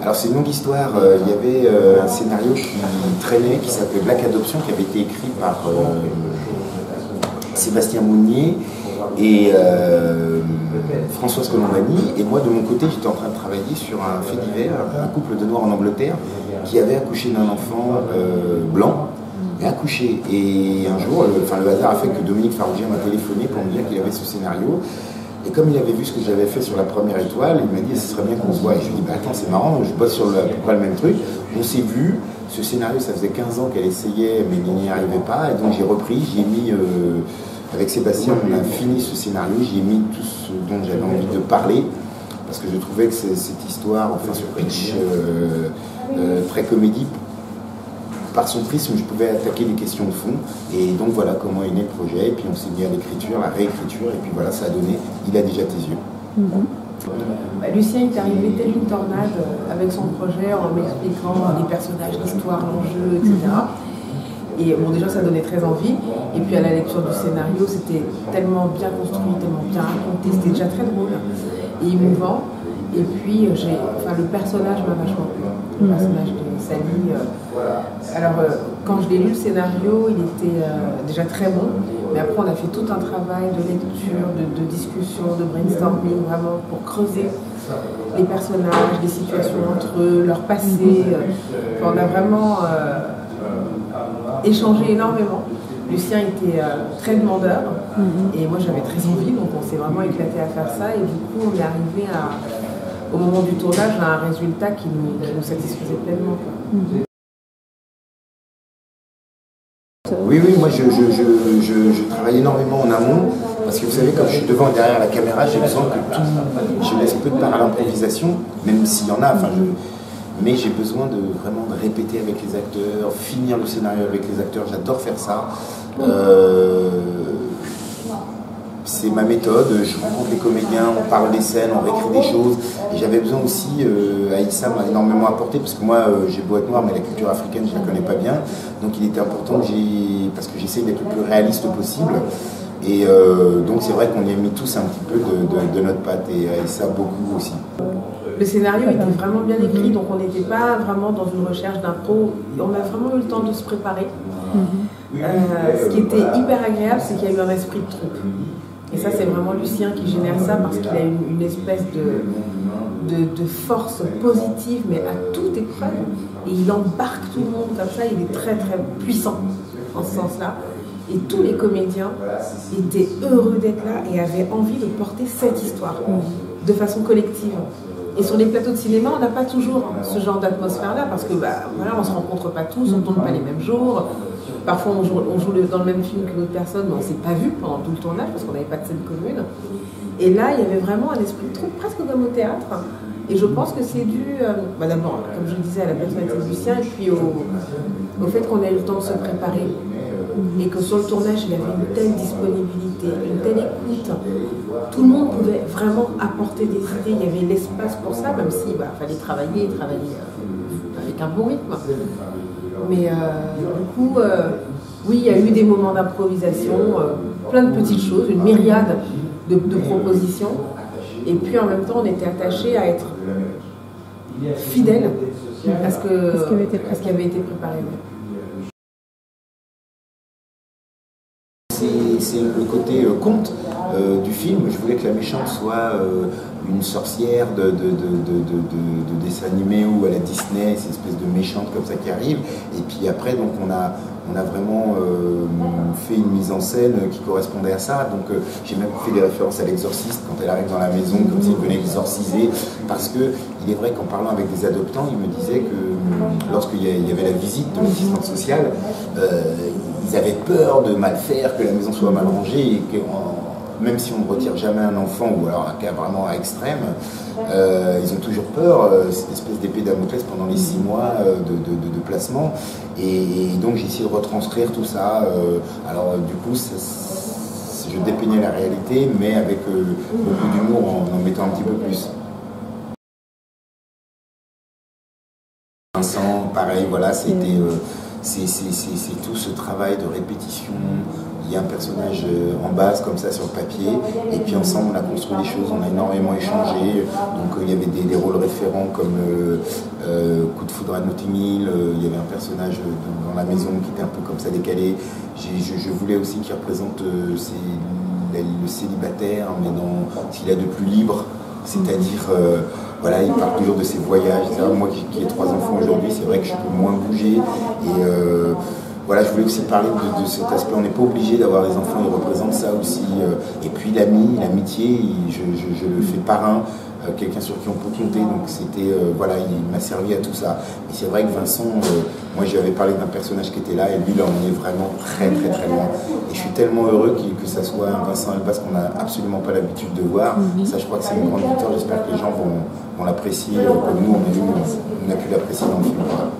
Alors c'est une longue histoire. Il y avait un scénario qui traînait, qui s'appelait Black Adoption, qui avait été écrit par Sébastien Mounier et Françoise Colombani. Et moi, de mon côté, j'étais en train de travailler sur un fait divers, un couple de Noirs en Angleterre qui avait accouché d'un enfant blanc. Et accouché. Et un jour, le hasard a fait que Dominique Farrugia m'a téléphoné pour me dire qu'il avait ce scénario. Et comme il avait vu ce que j'avais fait sur La Première Étoile, il m'a dit ce serait bien qu'on se voit. Et je lui ai dit bah, attends, c'est marrant, je bosse sur à peu près le même truc. On s'est vu. Ce scénario, ça faisait 15 ans qu'elle essayait, mais elle n'y arrivait pas. Et donc j'ai repris, j'y ai mis, avec Sébastien, on a fini ce scénario, j'y ai mis tout ce dont j'avais envie de parler. Parce que je trouvais que cette histoire, enfin ce pitch très comédie, par son prisme, je pouvais attaquer des questions de fond. Et donc voilà comment est né le projet. Et puis on s'est mis à l'écriture, la réécriture. Et puis voilà, ça a donné Il a déjà tes yeux. Lucien est arrivé telle une tornade avec son projet en m'expliquant les personnages, l'histoire, l'enjeu, etc. Et bon, déjà ça donnait très envie. Et puis à la lecture du scénario, c'était tellement bien construit, tellement bien raconté. C'était déjà très drôle et émouvant. Et puis le personnage m'a vachement plu. Le personnage de Sally. Alors quand je l'ai lu le scénario, il était déjà très bon. Mais après on a fait tout un travail de lecture, de discussion, de brainstorming, vraiment pour creuser les personnages, les situations entre eux, leur passé. On a vraiment échangé énormément. Lucien était très demandeur et moi j'avais très envie, donc on s'est vraiment éclaté à faire ça. Et du coup on est arrivé au moment du tournage à un résultat qui nous satisfaisait pleinement. Oui, moi je travaille énormément en amont parce que vous savez, comme je suis devant et derrière la caméra, j'ai besoin que je laisse peu de part à l'improvisation, même s'il y en a, mais j'ai besoin vraiment de répéter avec les acteurs, finir le scénario avec les acteurs, j'adore faire ça. C'est ma méthode, je rencontre les comédiens, on parle des scènes, on réécrit des choses. Et j'avais besoin aussi, Aïssa m'a énormément apporté, parce que moi j'ai beau être noir, mais la culture africaine je la connais pas bien. Donc il était important parce que j'essaye d'être le plus réaliste possible. Et donc c'est vrai qu'on y a mis tous un petit peu de notre patte, et Aïssa beaucoup aussi. Le scénario était vraiment bien écrit, donc on n'était pas vraiment dans une recherche d'impro. On a vraiment eu le temps de se préparer. Ce qui était hyper agréable, c'est qu'il y a eu un esprit de troupe. Et ça, c'est vraiment Lucien qui génère ça parce qu'il a une espèce de force positive, mais à toute épreuve. Et il embarque tout le monde comme ça, il est très très puissant en ce sens-là. Et tous les comédiens étaient heureux d'être là et avaient envie de porter cette histoire de façon collective. Et sur les plateaux de cinéma, on n'a pas toujours ce genre d'atmosphère-là parce que on ne se rencontre pas tous, on ne tourne pas les mêmes jours. Parfois, on joue dans le même film que d'autres personnes, mais on ne s'est pas vu pendant tout le tournage parce qu'on n'avait pas de scène commune. Et là, il y avait vraiment un esprit de troupe, presque comme au théâtre. Et je pense que c'est dû, d'abord, comme je le disais, à la personnalité de Lucien, et puis au fait qu'on ait eu le temps de se préparer. Et que sur le tournage, il y avait une telle disponibilité, une telle écoute. Tout le monde pouvait vraiment apporter des idées. Il y avait l'espace pour ça, même si fallait travailler avec un bon rythme. Mais du coup, oui, il y a eu des moments d'improvisation, plein de petites choses, une myriade de propositions. Et puis en même temps, on était attachés à être fidèles à ce qui avait été préparé. C'est le côté conte du film. Je voulais que la méchante soit une sorcière de dessin animé ou à la Disney, cette espèce de méchante comme ça qui arrive. Et puis après, donc on a vraiment fait une mise en scène qui correspondait à ça. Donc j'ai même fait des références à l'exorciste quand elle arrive dans la maison, comme s'il venait exorciser. Parce que il est vrai qu'en parlant avec des adoptants, ils me disaient que lorsqu'il y avait la visite de l'assistante sociale, ils avaient peur de mal faire, que la maison soit mal rangée, et que même si on ne retire jamais un enfant, ou alors un cas vraiment extrême, ils ont toujours peur, cette espèce d'épée Damoclès pendant les 6 mois de placement. Et donc j'ai essayé de retranscrire tout ça. Alors du coup, je dépeignais la réalité, mais avec beaucoup d'humour, en mettant un petit peu plus. Vincent, pareil, voilà, c'était... c'est tout ce travail de répétition, il y a un personnage en base comme ça sur le papier, et puis ensemble on a construit des choses, on a énormément échangé. Donc il y avait des rôles référents comme Coup de foudre à Notting Hill, il y avait un personnage dans la maison qui était un peu comme ça décalé. Je voulais aussi qu'il représente le célibataire, mais dans ce qu'il a de plus libre, c'est-à-dire voilà, il parle toujours de ses voyages. Moi qui ai 3 enfants aujourd'hui, c'est vrai que je peux moins bouger, et voilà, je voulais aussi parler de cet aspect. On n'est pas obligé d'avoir des enfants, ils représentent ça aussi. Et puis l'amitié, je le fais parrain, quelqu'un sur qui on peut compter. Donc c'était, voilà, il m'a servi à tout ça. Et c'est vrai que Vincent, moi j'avais parlé d'un personnage qui était là, et lui là on est vraiment très très très loin. Et je suis tellement heureux que ça soit un Vincent Elbaz qu'on n'a absolument pas l'habitude de voir. Ça, je crois que c'est une grande victoire. J'espère que les gens vont l'apprécier comme nous on a pu l'apprécier dans le film. Voilà.